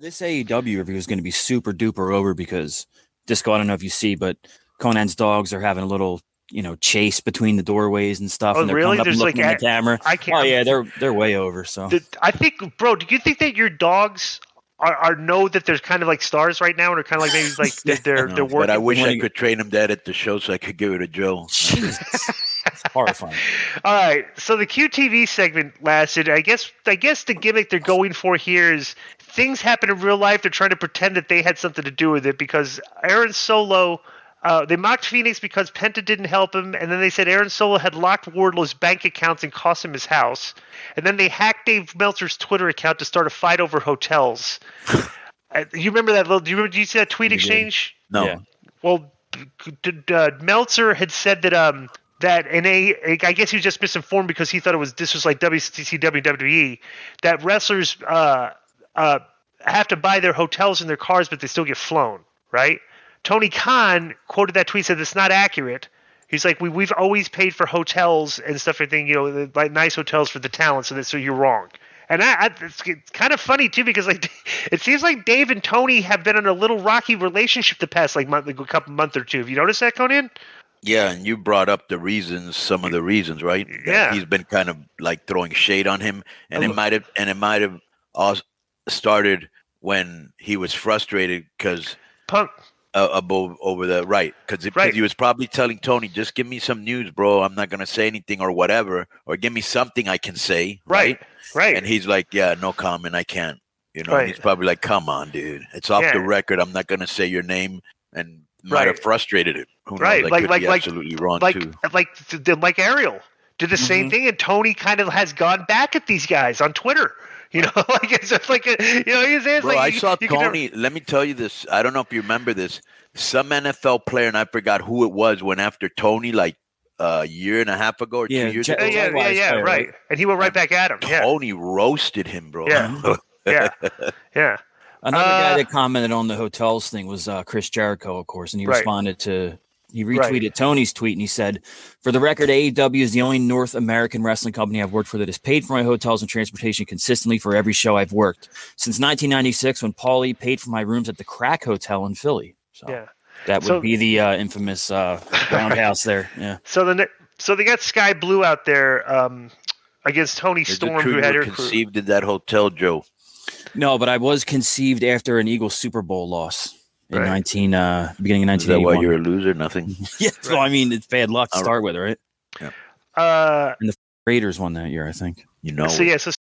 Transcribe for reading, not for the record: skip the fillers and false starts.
This AEW review is going to be super duper over because Disco, I don't know if you see, but Konnan's dogs are having a little, chase between the doorways and stuff. Oh, and they're really? coming up and There's looking at the camera. I can't. Oh yeah, they're way over. So I think, bro, do you think that your dogs are know that there's kind of like stars right now, and are kind of like maybe like they're working? But I wish I could train them that at the show so I could give it a Joe. Jesus. It's horrifying. All right, so the QTV segment lasted. I guess the gimmick they're going for here is things happen in real life. They're trying to pretend that they had something to do with it because Aaron Solo. They mocked Phoenix because Penta didn't help him, and then they said Aaron Solo had locked Wardlow's bank accounts and cost him his house. And then they hacked Dave Meltzer's Twitter account to start a fight over hotels. You remember that? Do you see that tweet exchange? No. Yeah. Well, Meltzer had said that that I guess he was just misinformed because he thought this was like WCW, WWE, that wrestlers have to buy their hotels and their cars, but they still get flown, right? Tony Khan quoted that tweet, said it's not accurate. He's like, we've always paid for hotels and stuff, everything, like nice hotels for the talent, so you're wrong. And it's kind of funny too because like it seems like Dave and Tony have been in a little rocky relationship the past like month or two. Have you noticed that, Konnan? Yeah, and you brought up some of the reasons, right? Yeah. He's been kind of like throwing shade on him, and it might have all started when he was frustrated because Punk. Over the right because he was probably telling Tony, just give me some news, bro. I'm not gonna say anything or whatever, or give me something I can say. Right. And he's like, yeah, no comment, I can't. And he's probably like, come on, dude, it's off the record. I'm not gonna say your name, and might have frustrated him. Who knows? I could be absolutely wrong too. Like Ariel did the same thing, and Tony kind of has gone back at these guys on Twitter. It's like bro, I saw Tony. Let me tell you this. I don't know if you remember this. Some NFL player, and I forgot who it was, went after Tony like a year and a half ago or 2 years ago. Yeah, right. And he went right back at him. Tony roasted him, bro. Yeah. Another guy that commented on the hotels thing was Chris Jericho, of course, and he responded to. He retweeted Tony's tweet and he said, for the record, AEW is the only North American wrestling company I've worked for that has paid for my hotels and transportation consistently for every show I've worked since 1996 when Paulie paid for my rooms at the Crack Hotel in Philly. So that would be the infamous roundhouse there. Yeah. So they got Sky Blue out there against Tony Storm, who had her conceived in that hotel, Joe. No, but I was conceived after an Eagles Super Bowl loss. In beginning of 1981. Is that why you're a loser? Nothing. Yeah, well, I mean, it's bad luck to start with, right? Yeah. And the Raiders won that year, I think. So